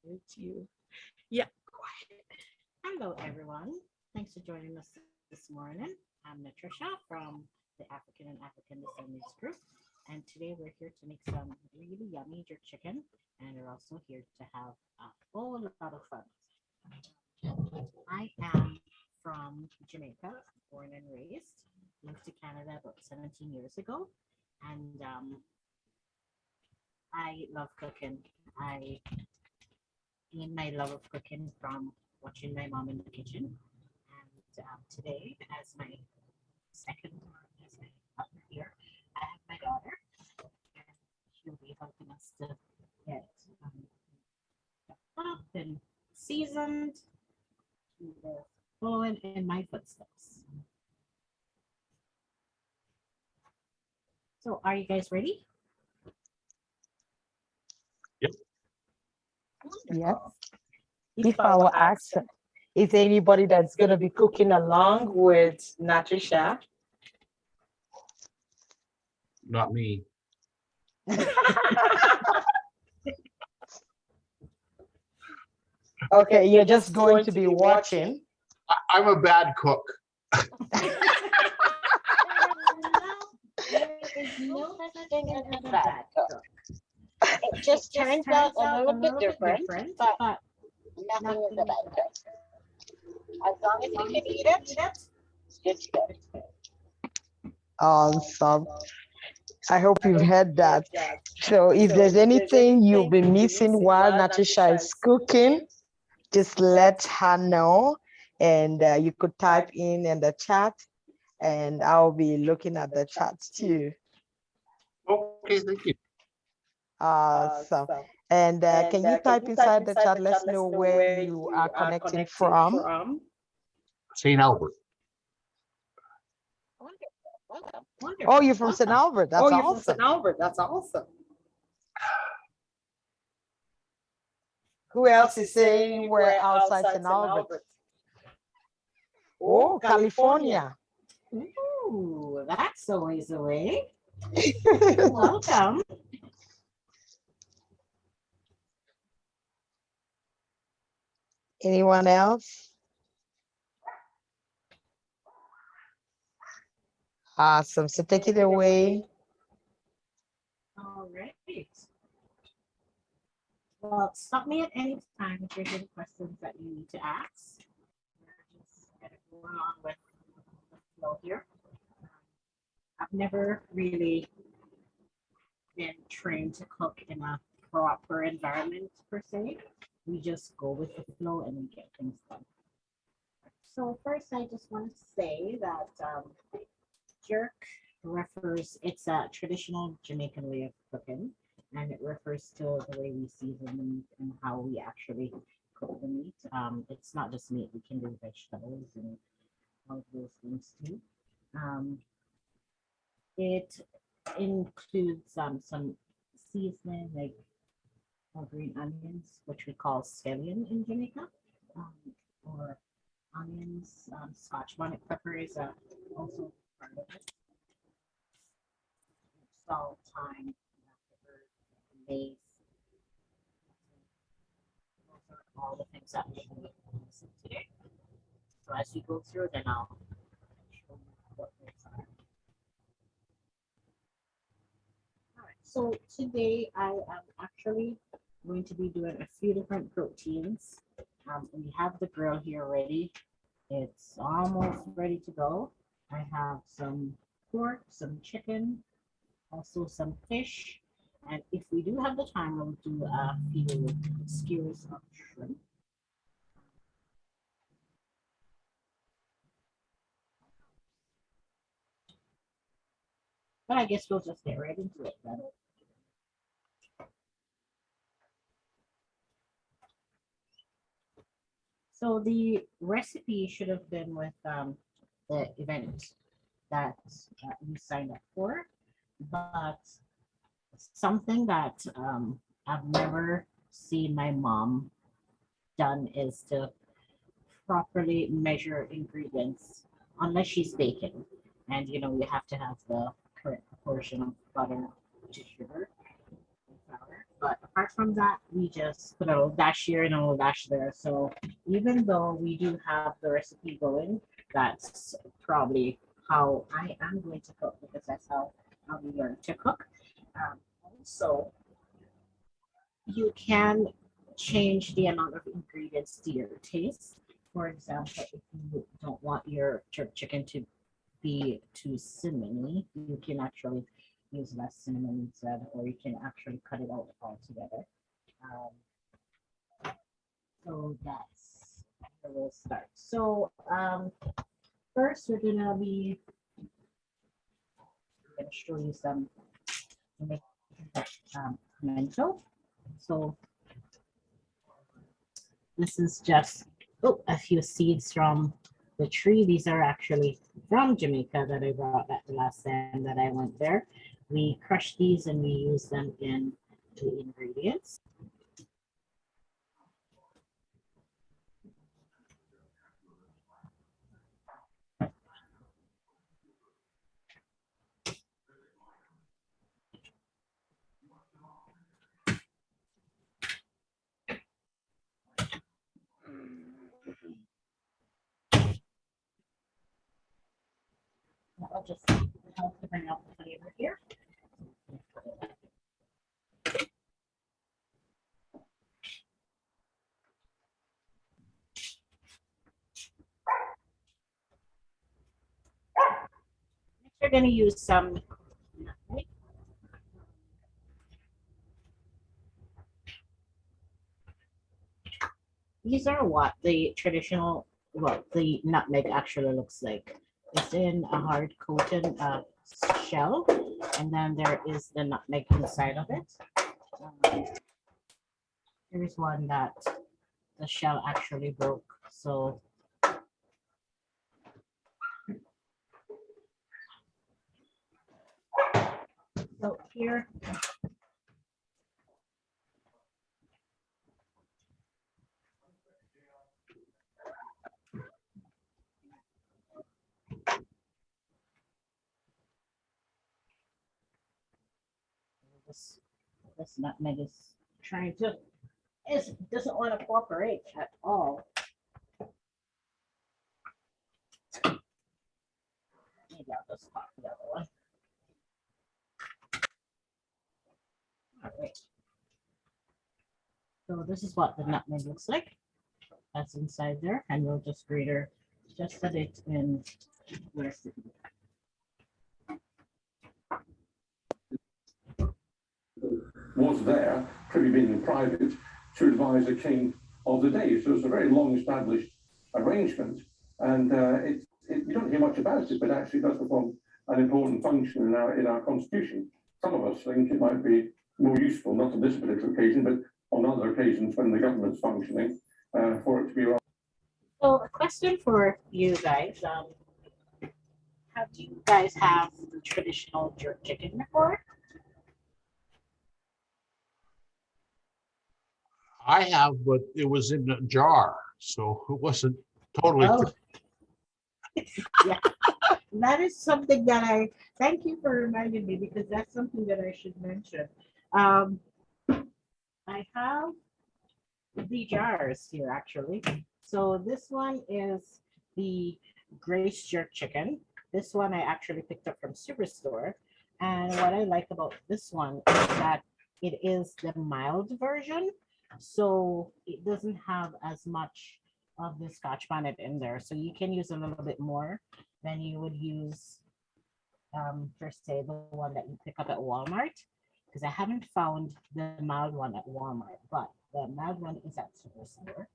It's you. Yeah, quiet. Hello, everyone. Thanks for joining us this morning. I'm Natricia from the African and African Descendants Group, and today we're here to make some really yummy jerk chicken, and we're also here to have a whole lot of fun. I am from Jamaica, born and raised. Moved to Canada about 17 years ago, and I love cooking. I gained my love of cooking from watching my mom in the kitchen. And today, as my second as my partner here, I have my daughter, and she'll be helping us to get up and seasoned to the following in my footsteps. So, are you guys ready? Yep. Yes. If I will ask, is there anybody that's going to be cooking along with Natricia? Not me. Okay, you're just going to be watching. I'm a bad cook. There is no such thing as a bad cook. It just turns out a little bit different, but nothing is a bad cook. As long as you can eat it, it's good. Awesome. I hope you've heard that. So if there's anything you've been missing while Natricia is cooking, just let her know. And you could type in the chat, and I'll be looking at the chat too. Okay, thank you. Awesome. And can you type inside the chat? Let's know where you are connecting from. St. Albert. Welcome. Oh, you're from St. Albert. That's awesome. Albert. That's awesome. Who else is saying we're outside St. Albert? Oh, California. Ooh, that's a ways away. Welcome. Anyone else? Awesome. So take it away. All right. Well, stop me at any time if there's any questions that you need to ask. We're just kind of going on with the flow here. I've never really been trained to cook in a proper environment per se. We just go with the flow and we get things done. So first, I just want to say that jerk it's a traditional Jamaican way of cooking, and it refers to the way we season the meat and how we actually cook the meat. It's not just meat; we can do vegetables and all of those things too. Um, it includes some seasoning like green onions, which we call scallion in Jamaica, um, or onions. Scotch bonnet pepper is also part of it. Salt, thyme, pepper, mace. Those are all the things that we need today. So as you go through, then I'll show you what those are. All right. So today I am actually going to be doing a few different proteins. We have the grill here ready. It's almost ready to go. I have some pork, some chicken, also some fish. And if we do have the time, we'll do a few skewers of shrimp. But I guess we'll just get right into it then. So the recipe should have been with the event that you signed up for, but something that I've never seen my mom done is to properly measure ingredients unless she's baking. And you know, you have to have the correct proportion of butter to sugar and flour. But apart apart from that, we just put a little dash here and a little dash there. So even though we do have the recipe going, that's probably how I am going to cook because that's how we learn to cook. Also, you can change the amount of ingredients to your taste. For example, if you don't want your jerk chicken to be too cinnamony, you can actually use less cinnamon instead, or you can actually cut it out altogether. So that's where we'll start. So first we're gonna show you some pimento. So this is just a few seeds from the tree. These are actually from Jamaica that I brought that the last time that I went there. We crush these and we use them in the ingredients. That'll just help to bring out the flavor here. Next, we're going to use some nutmeg. These are what the traditional, well, the nutmeg actually looks like. It's in a hard coated shell, and then there is the nutmeg inside of it. Here's one that the shell actually broke. So here, this nutmeg is trying to, it doesn't want to cooperate at all. Maybe I'll just pop the other one. All right. So this is what the nutmeg looks like. That's inside there, and we'll just grater just a bit in the recipe. Was there, privy being in private, to advise the king of the day. So it's a very long-established arrangement, and you don't hear much about it, but actually does perform an important function in our constitution. Some of us think it might be more useful, not on this particular occasion, but on other occasions when the government's functioning, for it to be around. So a question for you guys: have you guys have traditional jerk chicken before? I have, but it was in a jar, so it wasn't totally. Oh. Yeah, that is something that thank you for reminding me, because that's something that I should mention. I have the jars here actually. So this one is the Grace jerk chicken. This one I actually picked up from Superstore. And what I like about this one is that it is the mild version. So it doesn't have as much of the Scotch bonnet in there. So you can use a little bit more than you would use, per se, the one that you pick up at Walmart. Because I haven't found the mild one at Walmart, but the mild one is at Superstore.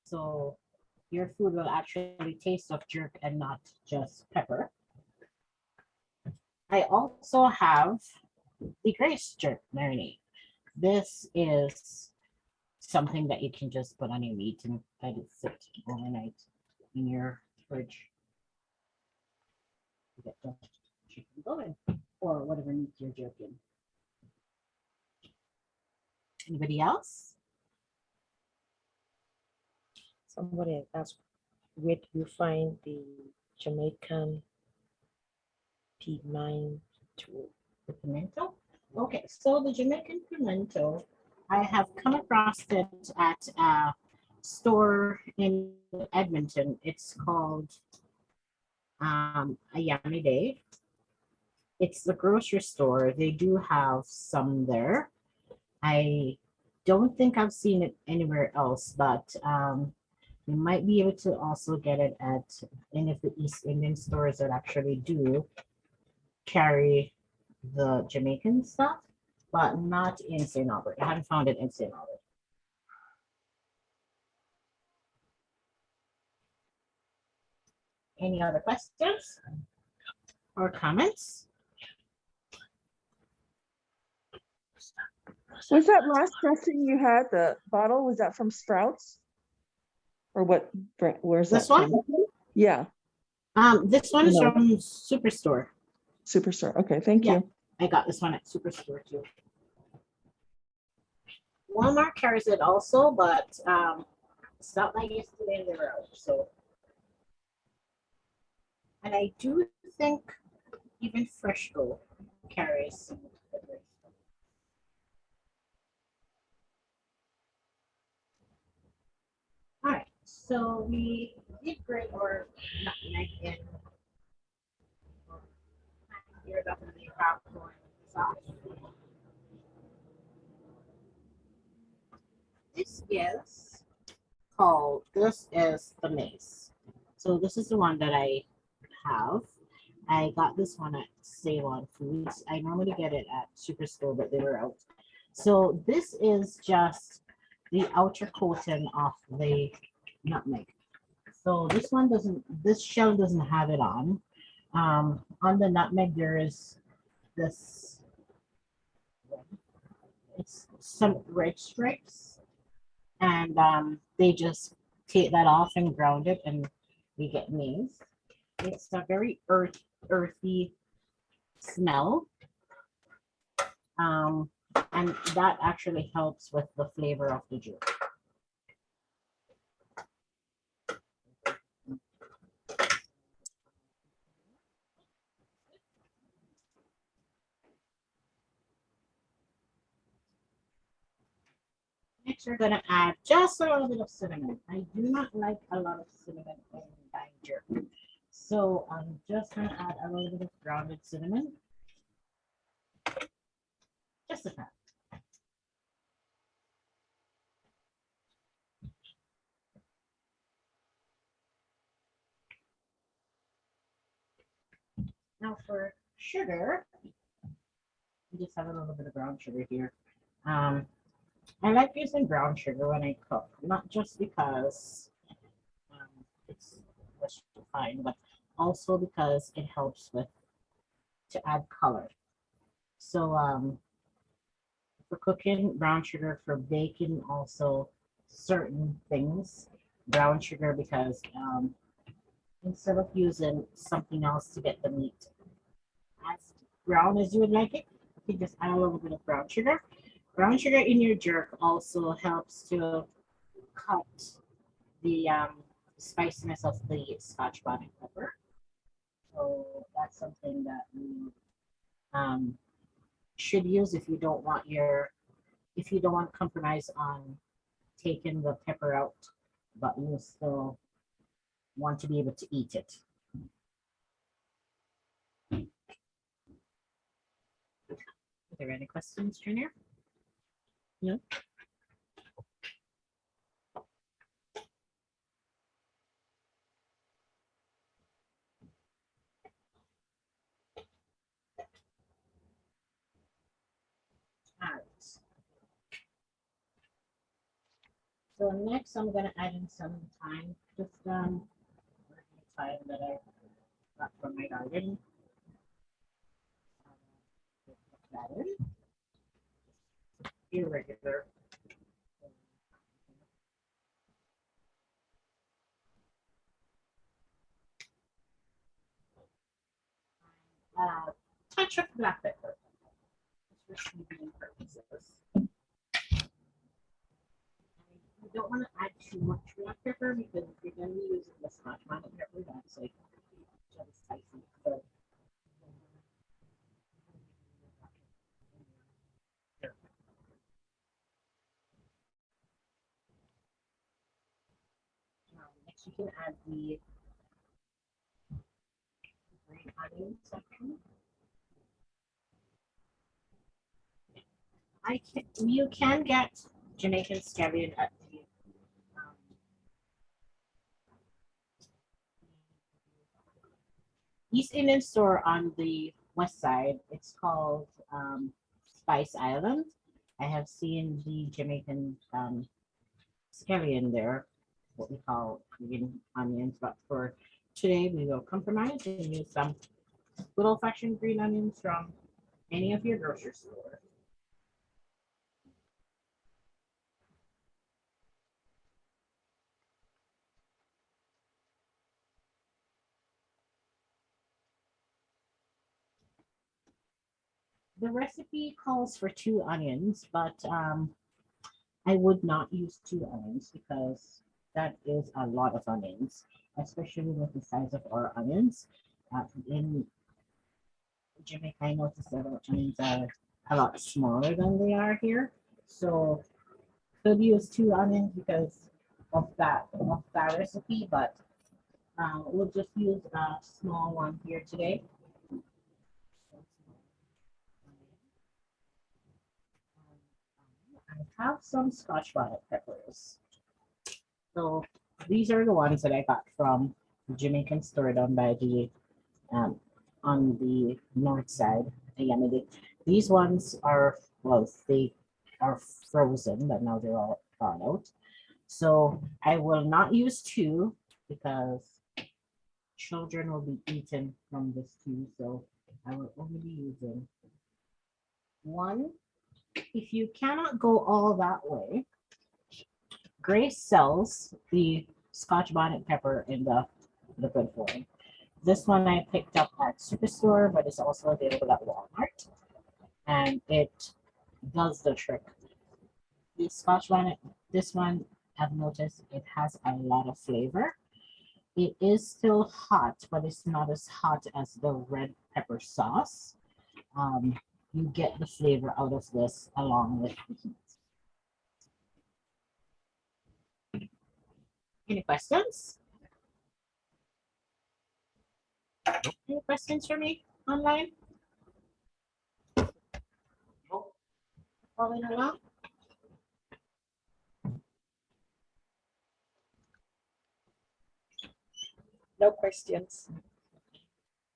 So your food will actually taste of jerk and not just pepper. I also have the Grace jerk marinade. This is something that you can just put on your meat and let it sit overnight in your fridge to get the chicken going, or whatever meat you're jerking. Anybody else? Somebody asked, where do you find the Jamaican pimento? The pimento? Okay, so the Jamaican pimento I have come across it at a store in Edmonton. It's called A Yummy Day. It's the grocery store. They do have some there. I don't think I've seen it anywhere else, but you might be able to also get it at any of the East Indian stores that actually do carry the Jamaican stuff, but not in St. Albert. I haven't found it in St. Albert. Any other questions or comments? Was that last dressing you had, the bottle, was that from Sprouts? Or what, where's that This one? from? Yeah, This one is No. from Superstore. Superstore. Okay, thank Yeah. you. I got this one at Superstore too. Walmart carries it also, but it's not like yesterday they were out. So, and I do think even Freshco carries some of it. All right, so we did grate our nutmeg in here up in the popcorn sauce. This is the mace. So this is the one that I have. I got this one at Save on Foods. I normally get it at Superstore, but they were out. So this is just the outer coating of the nutmeg. So this shell doesn't have it on. On the nutmeg, there is this, it's some red stripes, and they just take that off and ground it, and we get maize. It's a very earthy smell, and that actually helps with the flavor of the juice. Next, we're gonna add just a little bit of cinnamon. I do not like a lot of cinnamon in ginger, so I'm just gonna add a little bit of grounded cinnamon, just a tad. Now for sugar, we just have a little bit of brown sugar here. I like using brown sugar when I cook, not just because it's fine, but also because it helps with to add color. So for cooking, brown sugar; for baking, also certain things, brown sugar, because instead of using something else to get the meat as brown as you would like it, you can just add a little bit of brown sugar. Brown sugar in your jerk also helps to cut the spiciness of the Scotch bonnet pepper. So that's something that you should use if you don't want to compromise on taking the pepper out, but you still want to be able to eat it. Are there any questions, Junior? No. All right. So next, I'm gonna add in some thyme, just thyme that I got from my garden. Put that in. Irregular. Touch of black pepper, just for seasoning purposes. You don't want to add too much black pepper because if you're going to be using the Scotch bonnet pepper, that's like just spicy. So You can add the green onion section. You can get Jamaican scallion at the East Indian store on the west side. It's called Spice Island. I have seen the Jamaican scallion there, what we call green onions, but for today we will compromise and use some good old-fashioned green onions from any of your grocery stores. The recipe calls for 2 onions, but I would not use 2 onions because that is a lot of onions, especially with the size of our onions. In Jamaica, I noticed that our onions are a lot smaller than they are here. So could use 2 onions because of that recipe, but we'll just use a small one here today. I have some Scotch bonnet peppers. So these are the ones that I got from the Jamaican store down by the on the north side. These ones are, well, they are frozen, but now they're all thawed out. So I will not use 2 because children will be eaten from this too. So I will only be using 1. If you cannot go all that way, Grace sells the Scotch bonnet pepper in the liquid form. This one I picked up at Superstore, but it's also available at Walmart, and it does the trick. The Scotch bonnet, this one I've noticed it has a lot of flavor. It is still hot, but it's not as hot as the red pepper sauce. You get the flavor out of this along with the heat. Any questions? Any questions for me online? Following along? No questions.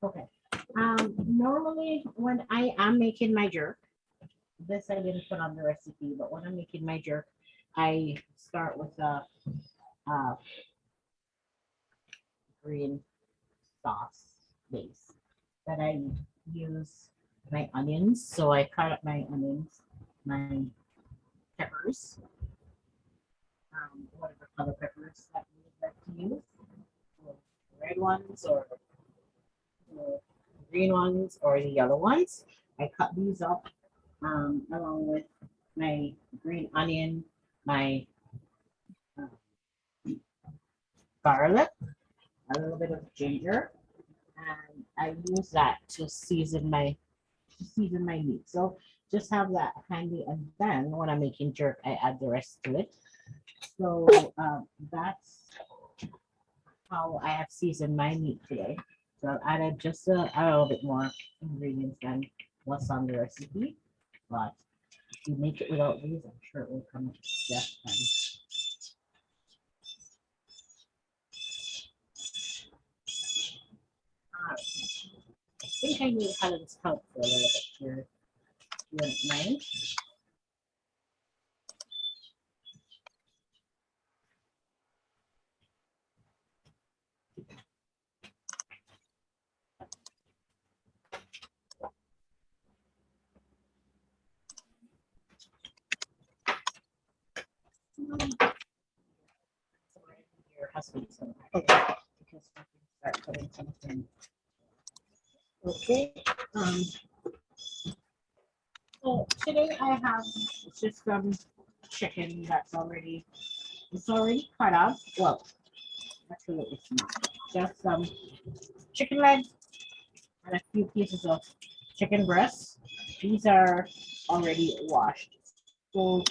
Okay. Normally when I am making my jerk, this I didn't put on the recipe, but when I'm making my jerk, I start with a green sauce base. That I use my onions. So I cut up my onions, my peppers, whatever color peppers that you would like to use, red ones or the green ones or the yellow ones. I cut these up along with my green onion, my garlic, a little bit of ginger, and I use that to season my meat. So just have that handy, and then when I'm making jerk, I add the rest to it. So that's how I have seasoned my meat today. So I've added just a little bit more ingredients than what's on the recipe. But if you make it without these, I'm sure it will come just fine. I think I need Helen's help for a little bit here. You wouldn't mind? Your husband's gonna because we can start putting something. Okay. So today I have just some chicken that's already cut up. Well, actually it's not. Just some chicken legs and a few pieces of chicken breasts. These are already washed. So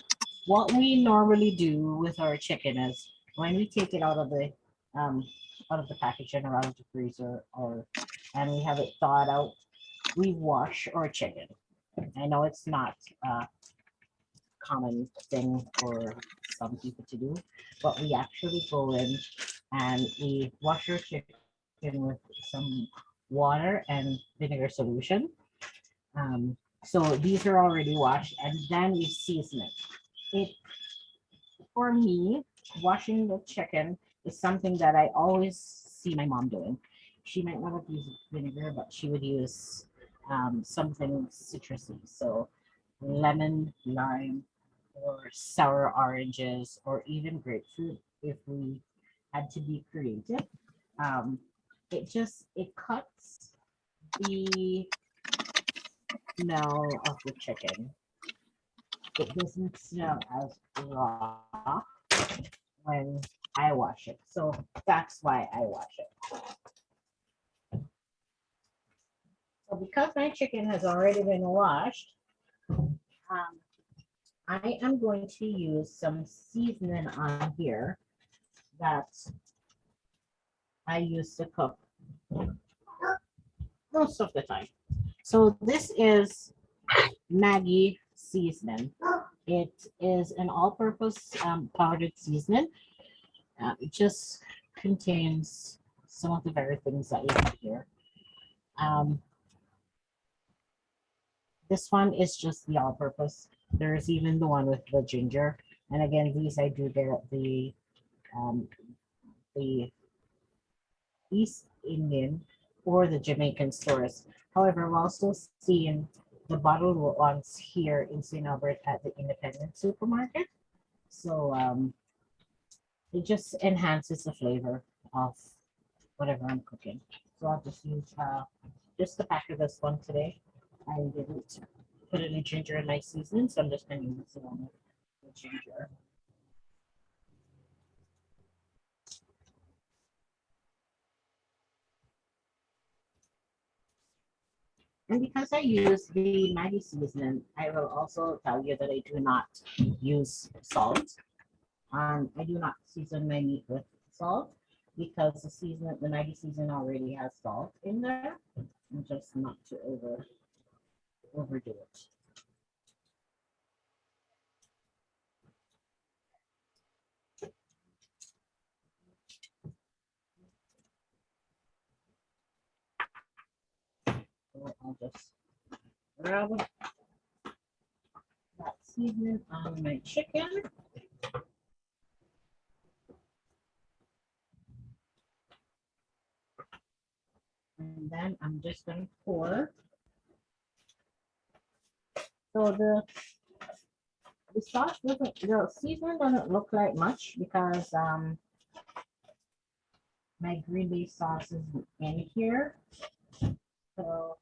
what we normally do with our chicken is when we take it out of the out of the packaging or out of the freezer, or and we have it thawed out, we wash our chicken. I know it's not a common thing for some people to do, but we actually go in and we wash our chicken with some water and vinegar solution. So these are already washed, and then we season it. It for me, washing the chicken is something that I always see my mom doing. She might not have used vinegar, but she would use something citrusy. So lemon, lime, or sour oranges, or even grapefruit if we had to be creative. Um, it cuts the smell of the chicken. It doesn't smell as raw when I wash it. So that's why I wash it. So because my chicken has already been washed, I am going to use some seasoning on here that I use to cook most of the time. So this is Maggi seasoning. It is an all-purpose powdered seasoning. It just contains some of the very things that we have here. This one is just the all-purpose. There's even the one with the ginger. And again, these I do get at the East Indian or the Jamaican stores. However, I'm also seeing the bottled ones here in St. Albert at the independent supermarket. So it just enhances the flavor of whatever I'm cooking. So I'll just use just the pack of this one today. I didn't put any ginger in my seasoning, so I'm just going to use the one with the ginger. And because I use the Maggi seasoning, I will also tell you that I do not use salt. I do not season my meat with salt because the Maggi season already has salt in there, and just not to overdo it. So I'll just rub that seasoning on my chicken. And then I'm just going to pour. So the sauce doesn't, the seasoning doesn't look like much because my green bay sauce is in here. So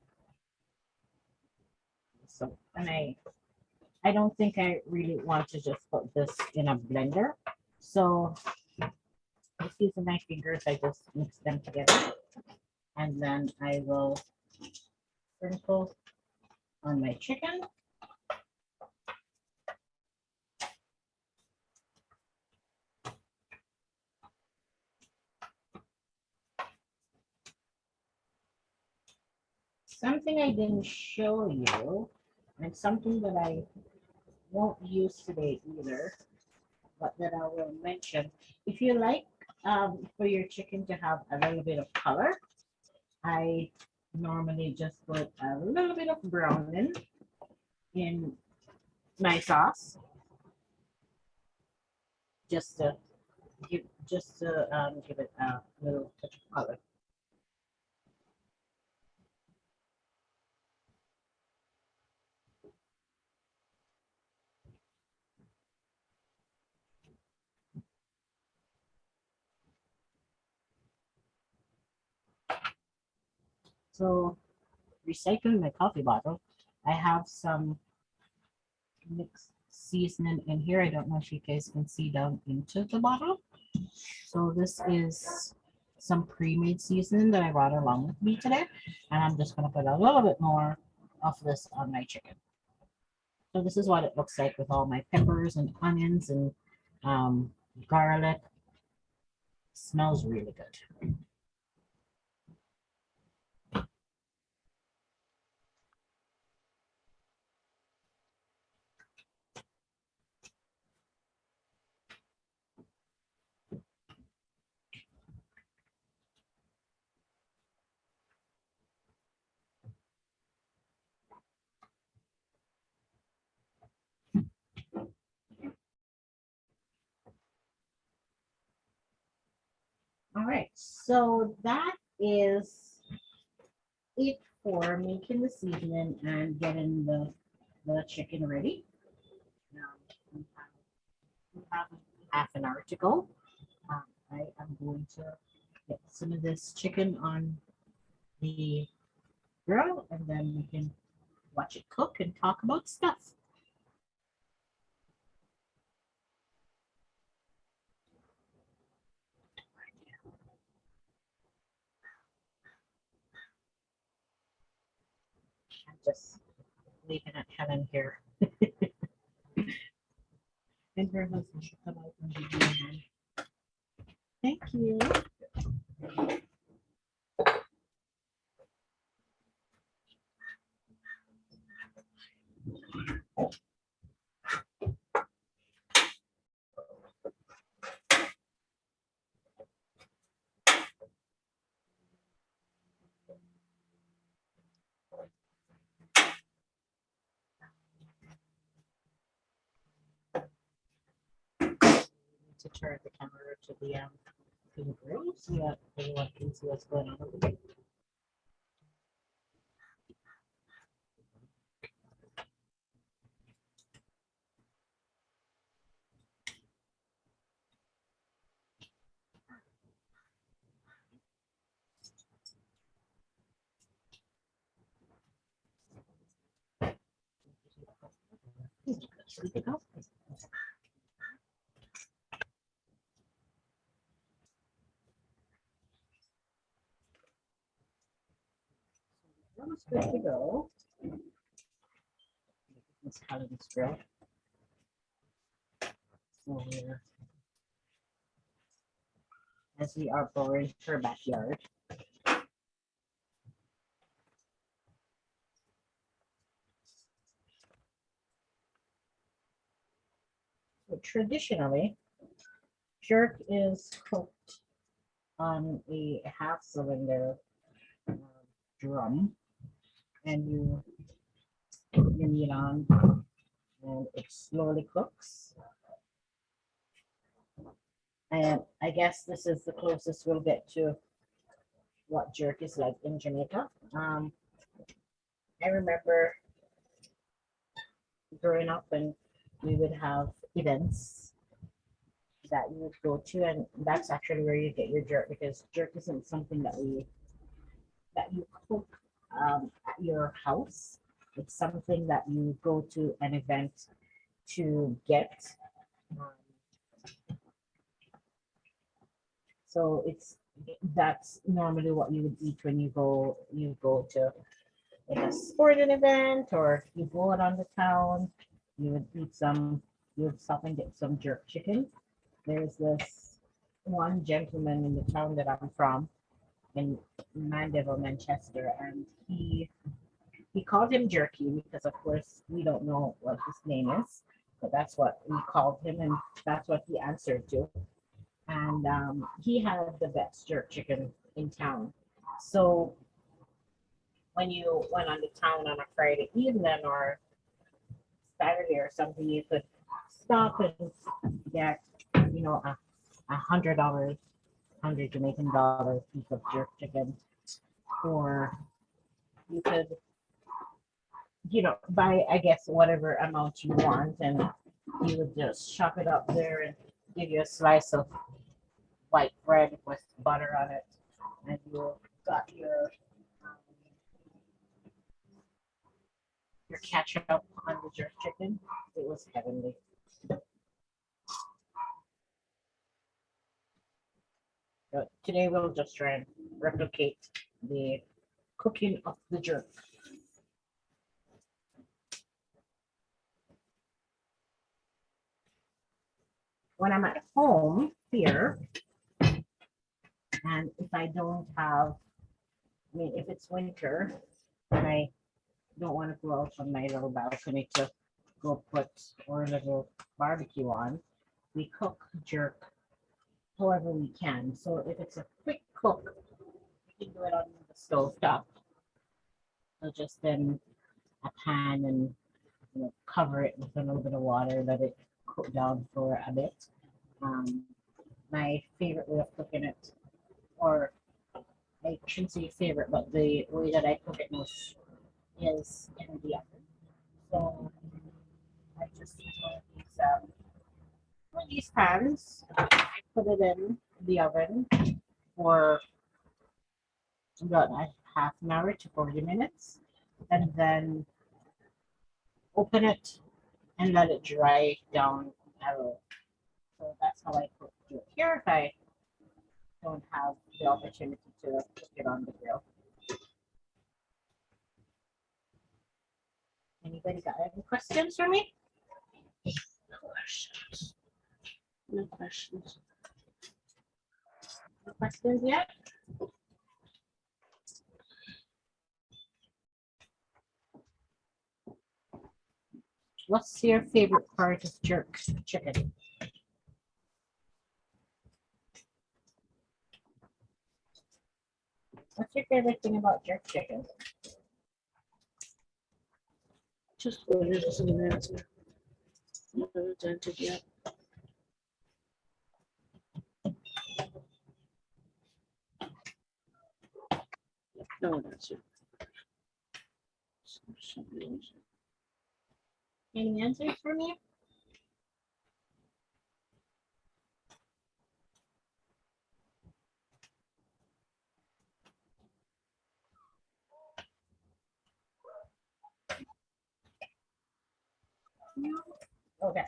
and I don't think I really want to just put this in a blender. So just using my fingers, I just mix them together. And then I will sprinkle on my chicken. Something I didn't show you, and something that I won't use today either, but that I will mention. If you like for your chicken to have a little bit of color, I normally just put a little bit of browning in my sauce, just to give it a little touch of color. So recycling my coffee bottle, I have some mixed seasoning in here. I don't know if you guys can see down into the bottle. So this is some pre-made seasoning that I brought along with me today. And I'm just going to put a little bit more of this on my chicken. So this is what it looks like with all my peppers and onions and garlic. Smells really good. All right, so that is it for making the seasoning and getting the chicken ready. We have half an hour to go. I am going to get some of this chicken on the grill, and then we can watch it cook and talk about stuff. I'm just leaving it Helen here. And her husband should come out and give me a hand. Thank you. To turn the camera to the grill so that everyone can see what's going on over there. That was good to go. Let's color this grill. So we're, as we are boring her backyard. So traditionally, jerk is cooked on a half cylinder drum, and you meat on, and it slowly cooks. And I guess this is the closest we'll get to what jerk is like in Jamaica. I remember growing up, and we would have events that you would go to, and that's actually where you get your jerk, because jerk isn't something that you cook at your house. It's something that you go to an event to get. So that's normally what you would eat when you go to like a sporting event, or you go out on the town. You would you would stop and get some jerk chicken. There's this one gentleman in the town that I'm from, in Mandeville, Manchester, and he called him Jerky because, of course, we don't know what his name is, but that's what we called him, and that's what he answered to. And he had the best jerk chicken in town. So when you went on the town on a Friday evening or Saturday or something, you could stop and get, $100, $100 piece of jerk chicken, or you could, buy, I guess, whatever amount you want, and you would just chop it up there and give you a slice of white bread with butter on it, and you got your ketchup on the jerk chicken. It was heavenly. But today we'll just try and replicate the cooking of the jerk. When I'm at home here, And if I don't have, I mean, if it's winter, and I don't want to go out on my little balcony to go put or a little barbecue on, we cook jerk however we can. So if it's a quick cook, we can do it on the stove top. So just then a pan and cover it with a little bit of water, let it cook down for a bit. My favorite way of cooking it, or I shouldn't say favorite, but the way that I cook it most is in the oven. So I just use one of these pans. I put it in the oven for about a half an hour to 40 minutes, and then open it and let it dry down a little. So that's how I cook it here if I don't have the opportunity to cook it on the grill. Anybody got any questions for me? No questions. No questions. No questions yet? What's your favorite part of jerk chicken? What's your favorite thing about jerk chicken? Just what it is an answer. Not invented yet. No answer. Any answers for me? Okay.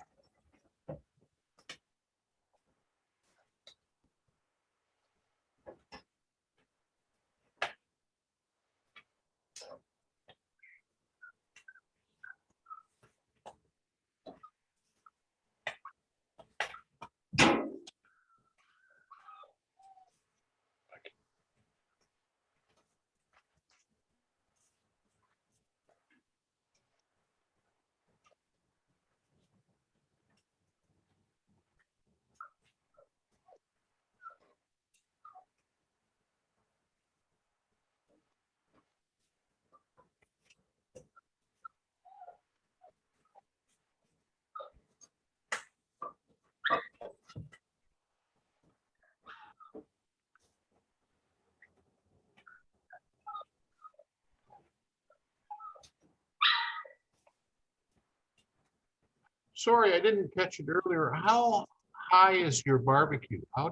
Sorry, I didn't catch it earlier. How high is your barbecue? How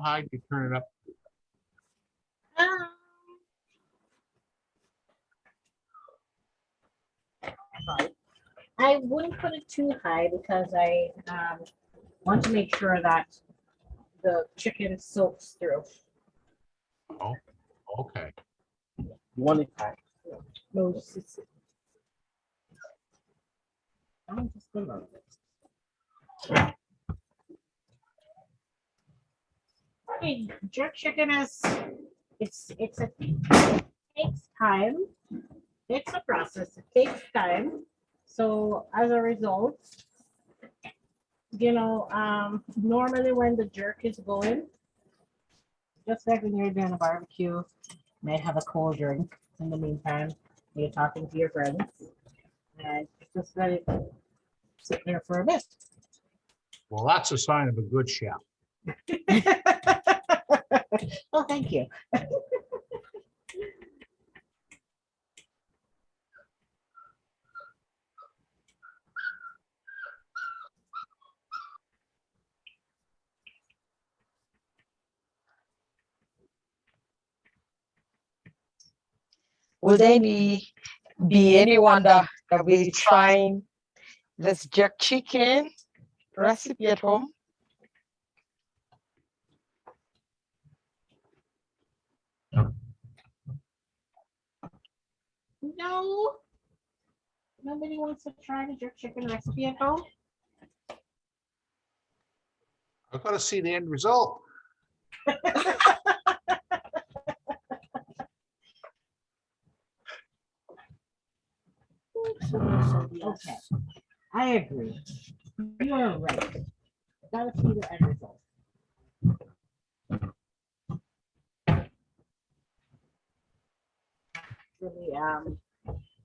high do you turn it up? I wouldn't put it too high because I want to make sure that the chicken soaks through. Oh, okay. One high. No, just a little bit. Hey, jerk chicken is it takes time. It's a process. It takes time. So as a result, normally when the jerk is going, just like when you're doing a barbecue, you may have a cold drink in the meantime. You're talking to your friends, and just let it sit there for a bit. Well, that's a sign of a good chef. Well, thank you. Will there be anyone that will be trying this jerk chicken recipe at home? No, nobody wants to try the jerk chicken recipe at home. I've got to see the end result. Okay, I agree. You are right. Gotta see the end result. Really,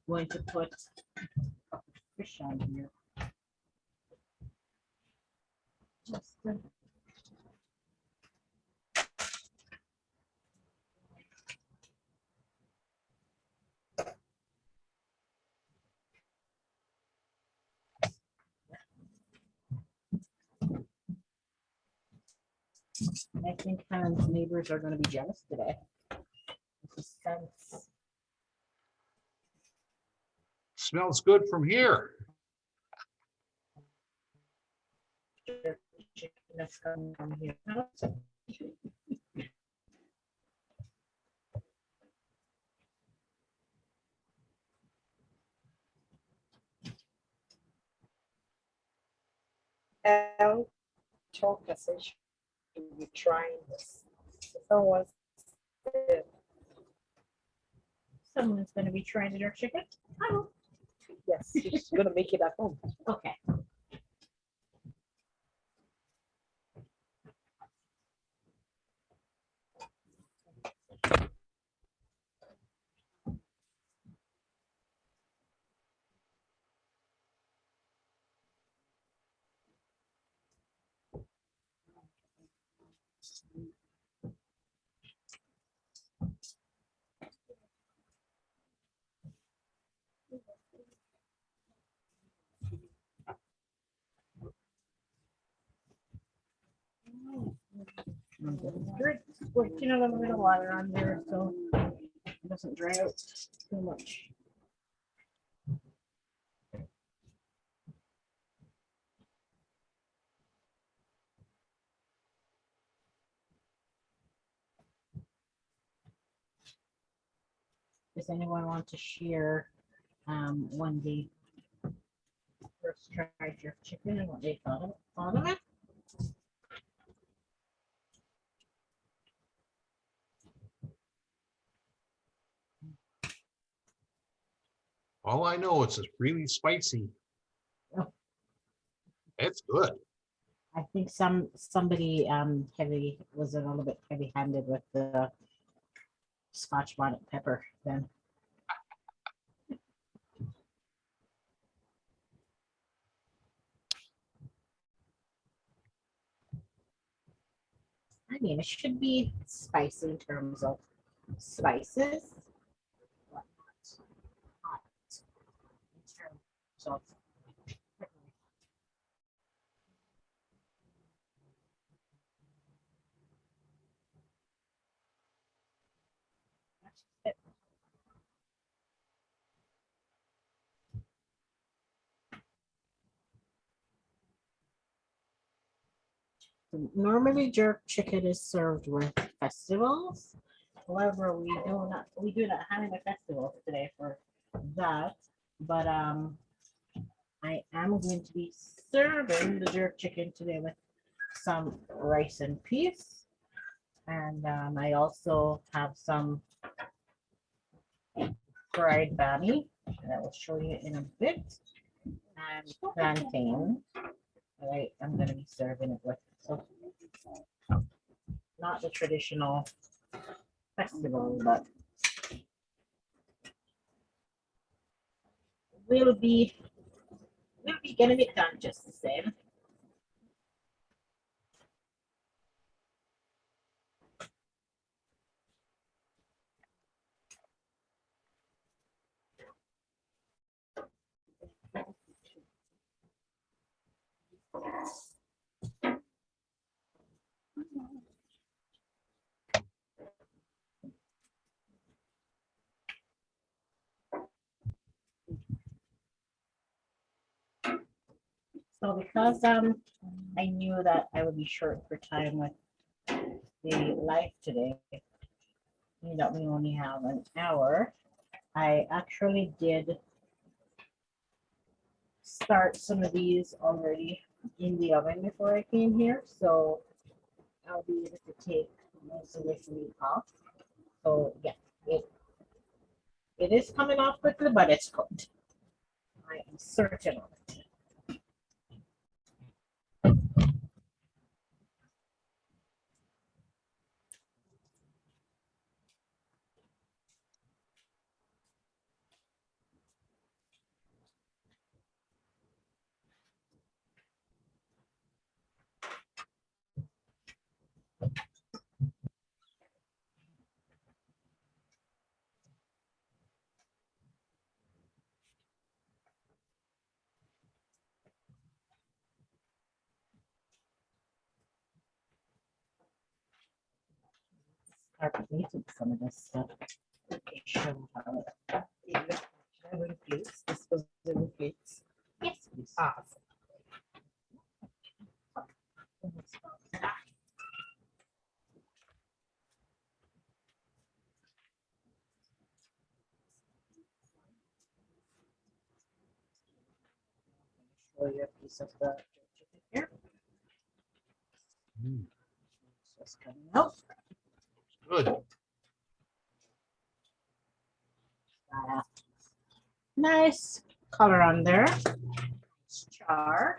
going to put fish on here. Just I think Helen's neighbors are going to be jealous today. This is Smells good from here. chicken that's coming from here. Elle told us that she would be trying this. Someone said, Someone's going to be trying the jerk chicken. Oh, yes, she's gonna make it at home. okay. Squirting a little bit of water on there so it doesn't dry out too much. Does anyone want to share when they first tried your chicken and what they thought of it? All I know is it's really spicy. Oh. It's good. I think somebody heavy was a little bit heavy handed with the Scotch bonnet pepper then. I mean, it should be spicy in terms of spices. But not hot in terms of pepper. That's it. Normally jerk chicken is served with festivals. However, we do not have a festival today for that. But I am going to be serving the jerk chicken today with some rice and peas. And I also have some fried bami that I will show you in a bit. And plantain that I'm going to be serving it with. So not the traditional festival, but we'll be getting it done just the same. So because I knew that I would be short for time with the live today, that we only have an hour, I actually did start some of these already in the oven before I came here, so I'll be able to take most of this meat off. So yeah, it is coming off quickly, but it's cooked. I am certain of it. Start plating some of this stuff. Okay, show how it. Should I bring plates? This was the plates. Yes, please. Awesome. Show you a piece of the chicken here. Mm, It's just coming out. Good. Got a nice color on there. Char.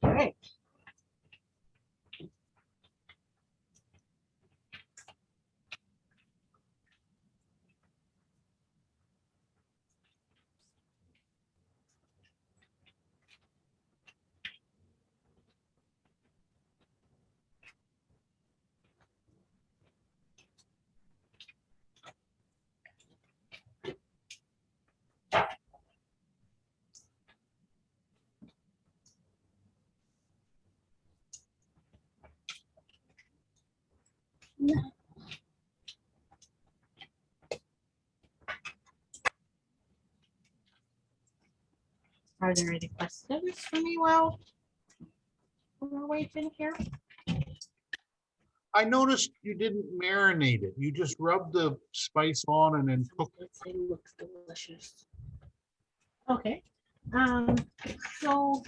All right. Are there any questions for me while we're waiting here? I noticed you didn't marinate it. You just rubbed the spice on and then cooked it. It looks delicious. Okay. So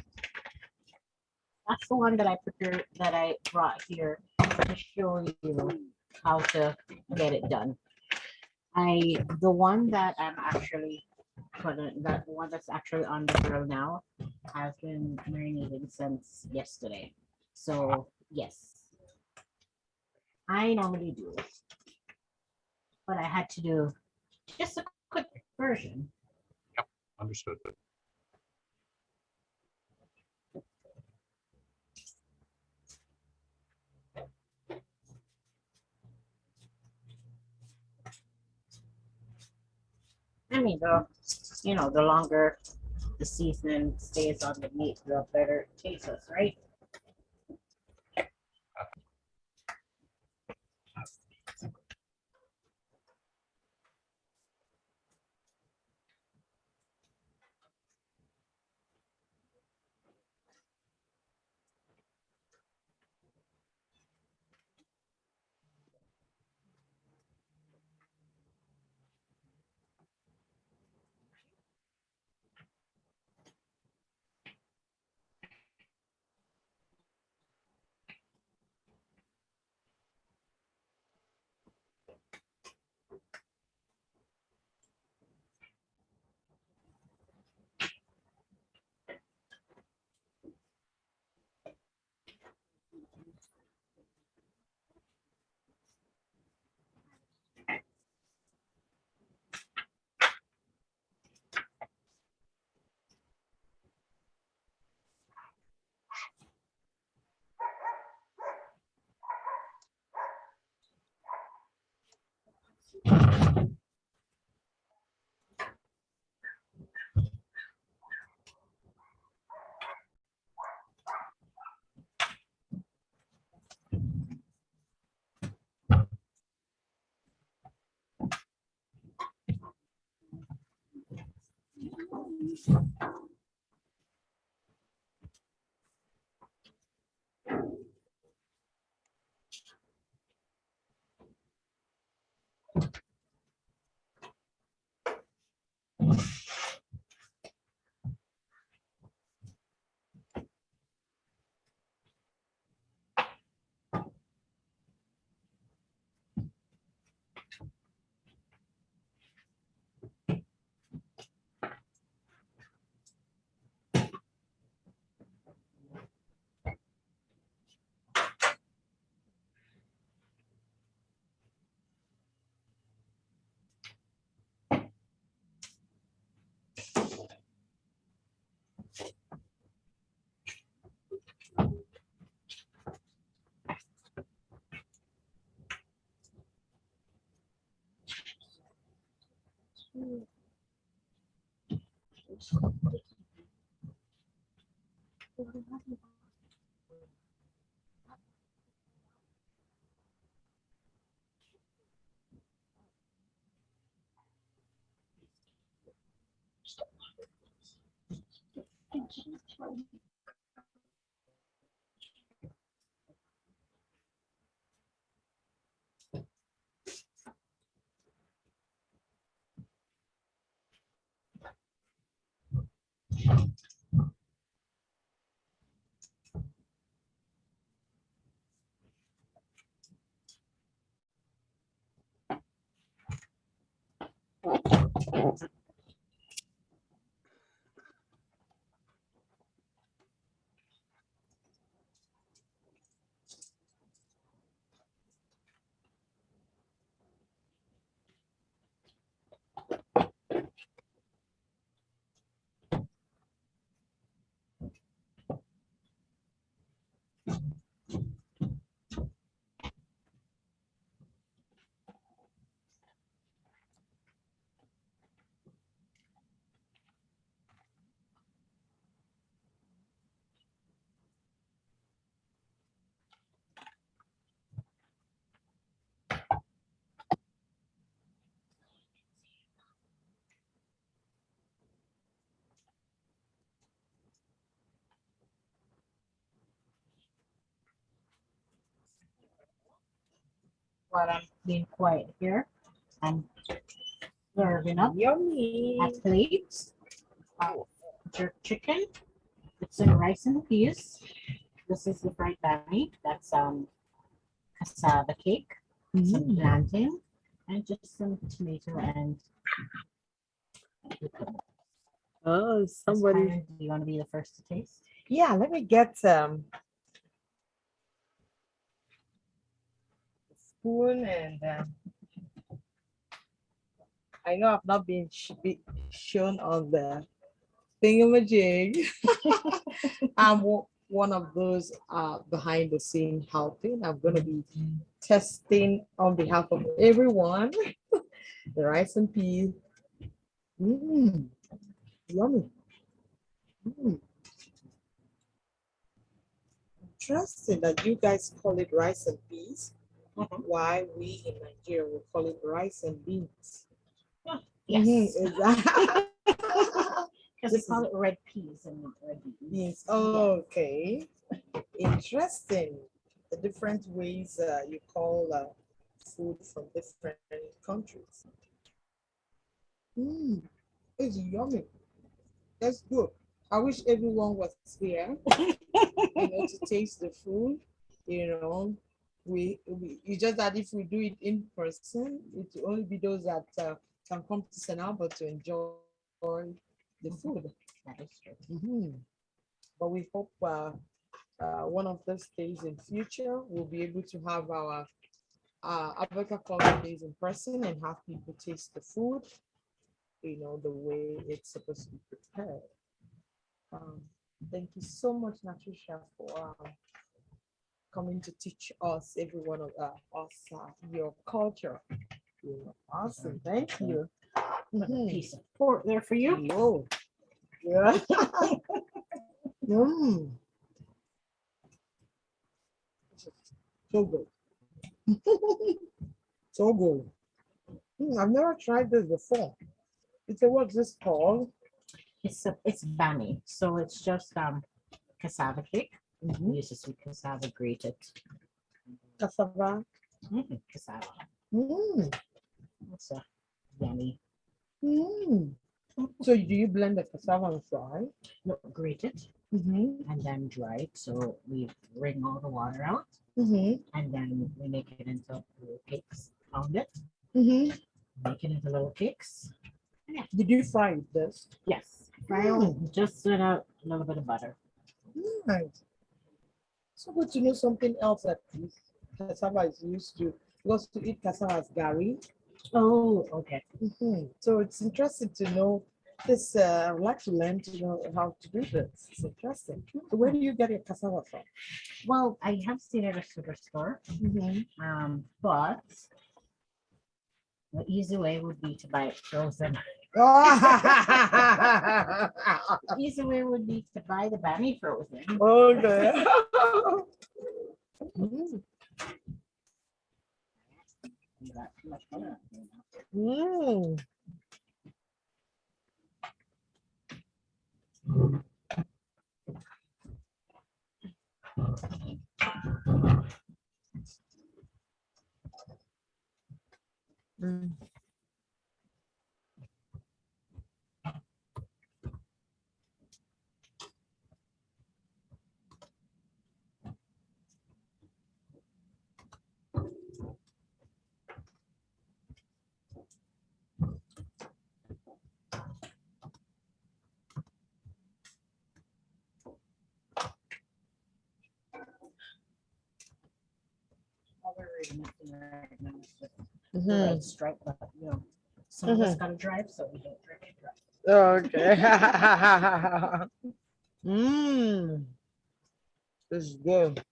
that's the one that I prepared, that I brought here to show you how to get it done. The one that I'm actually that one that's actually on the grill now has been marinating since yesterday. So yes, I normally do it, but I had to do just a quick version. Understood. I mean, the longer the seasoning stays on the meat, the better it tastes, right? While I'm being quiet here, I'm serving up Yummy. at plates. Jerk chicken. It's in rice and peas. This is the fried bunny. That's cassava cake, some plantain, and just some tomato and. Oh, Miss somebody. Karen, do you want to be the first to taste? Yeah, let me get spoon and I know I've not been shown on the thingamajig. I'm one of those behind the scene helping. I'm going to be testing on behalf of everyone the rice and peas. Yummy. Interesting that you guys call it rice and peas. Why we in Nigeria will call it rice and beans. Yes. Exactly. Because we call it red peas and red beans. Yes. Okay. Interesting. The different ways you call food from different countries. It's yummy. That's good. I wish everyone was here, to taste the food. It's just that if we do it in person, it will only be those that can come to St. Albert to enjoy the food. That is true. But we hope one of those days in future, we'll be able to have our Africa Culture Days in person and have people taste the food, the way it's supposed to be prepared. Thank you so much, Natasha, for coming to teach us, every one of us, your culture. Awesome, thank you. Put a piece of pork there for you. Whoa. Yeah. So good. So good. I've never tried this before. It's what's this called? It's bami, so it's just cassava cake. We use the sweet cassava grated. Cassava. Cassava. Mm. It's yummy. Mm. So do you blend the cassava and fry? No, grated Mm-hmm. and then dried. So we wring all the water out Mm-hmm. and then we make it into little cakes. Pound it, Mm-hmm. make it into little cakes. Did you fry this? Yes, fry it just in a little bit of butter. Nice. So good to know something else that this cassava is used to. Because to eat cassava as gari. Oh, okay. So it's interesting to know this. I would like to learn to know how to do this. It's interesting. So where do you get your cassava from? Well, I have seen it at a superstore, but the easy way would be to buy it frozen. The easy way would be to buy the bami frozen. Okay. Mm. Mm. All we're really missing right now is just the Mhm. red stripe, but you know, some of us gotta drive, so we don't drink it dry. Okay. This is good.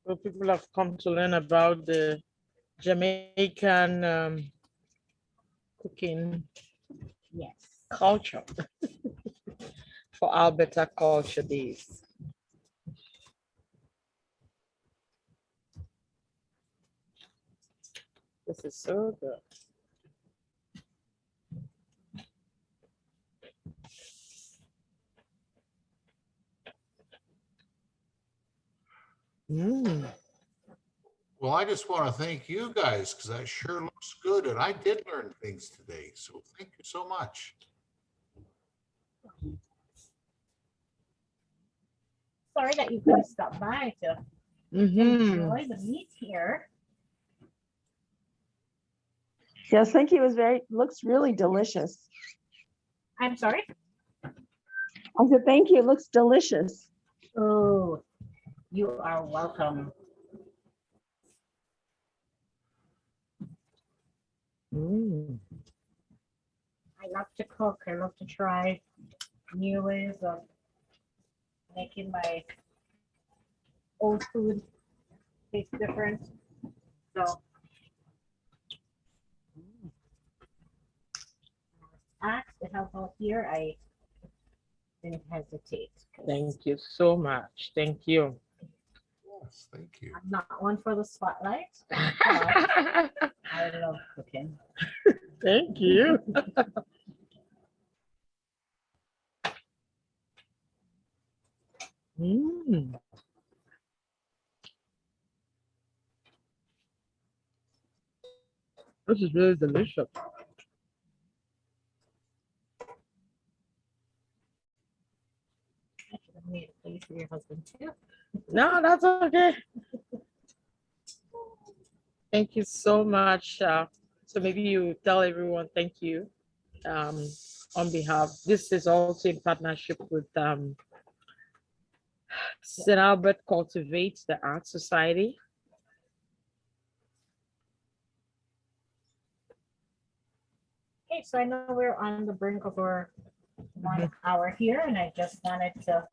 So people have come to learn about the Jamaican cooking Yes. culture for Alberta Culture Days. This is so good. Mm. Well, I just want to thank you guys because that sure looks good. And I did learn things today. So thank you so much. Sorry that you couldn't stop by to enjoy the meat here. Yes, thank you. It was looks really delicious. I'm sorry. I said, thank you. It looks delicious. Oh, you are welcome. I love to cook. I love to try new ways of making my old food taste different. So ask to help out here. I didn't hesitate. 'Cause Thank you so much. Thank you. Yes, thank you. I'm not one for the spotlight, but I love cooking. Thank you. Mm. This is really delicious. I should have made a place for your husband too. No, that's okay. Thank you so much. So maybe you tell everyone thank you on behalf. This is also in partnership with St. Albert Cultivates the Art Society. Okay, so I know we're on the brink of our 1 hour here, and I just wanted to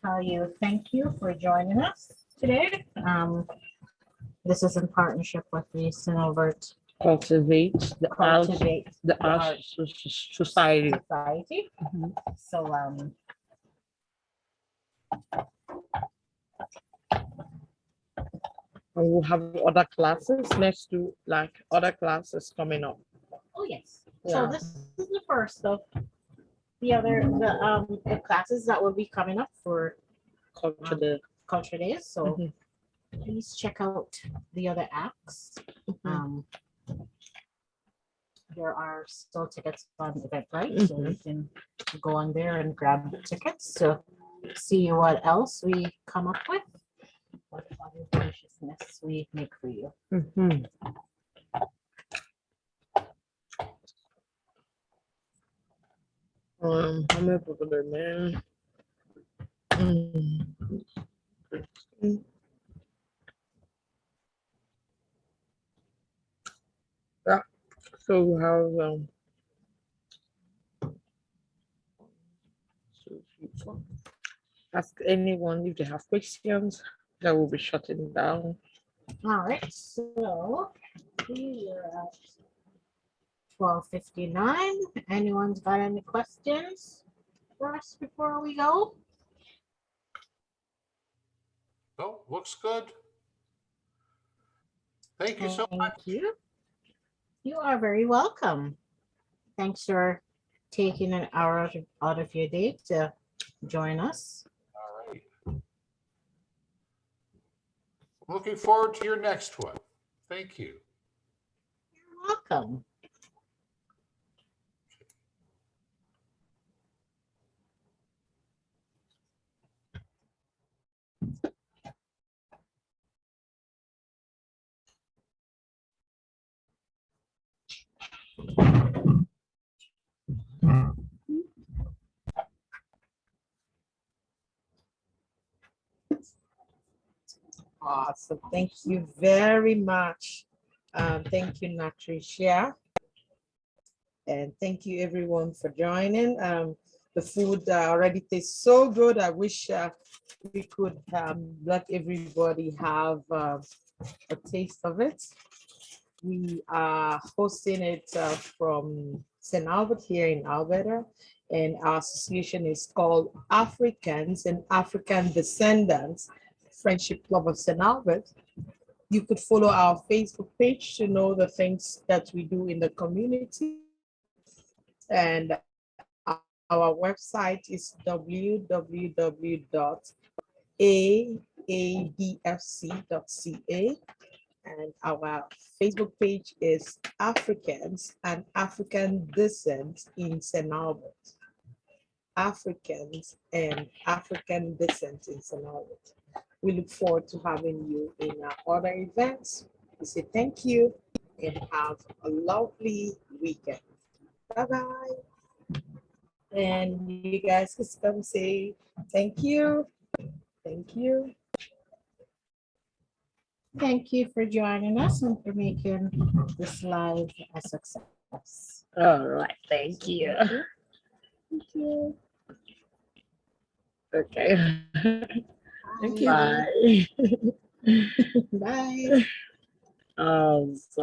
tell you thank you for joining us today. This is in partnership with the St. Albert cultivate the art, cultivate the art society. society. Mhm. So And we'll have other classes next to like other classes coming up. oh yes. Yeah. So this is the first of the classes that will be coming up for Culture Day. Culture Days. So Mhm. please check out the other acts. Mhm. There are still tickets on Eventbrite, so you can go on there and grab tickets to see what else we come up with, what other deliciousness we make for you. Mhm. How many people there, man? Yeah. So we have ask anyone if they have questions. That will be shutting down. All right, so we are at 12:59. Anyone's got any questions for us before we go? Oh, looks good. Thank you so much. Thank you. You are very welcome. Thanks for taking an hour out of your day to join us. All right. Looking forward to your next one. Thank you. You're welcome. Awesome. Thank you very much. Thank you, Natricia. And thank you everyone for joining. The food already tastes so good. I wish we could let everybody have a taste of it. We are hosting it from St. Albert here in Alberta, and our association is called Africans and African Descendants Friendship Club of St. Albert. You could follow our Facebook page to know the things that we do in the community. And our website is www.aadfc.ca. And our Facebook page is Africans and African Descent in St. Albert. Africans and African Descent in St. Albert. We look forward to having you in our other events. We say thank you and have a lovely weekend. Bye-bye. And you guys just come say thank you. Thank you. Thank you for joining us and for making this live a success. All right. Thank you. Thank you. Okay. Thank you. Bye. Bye. So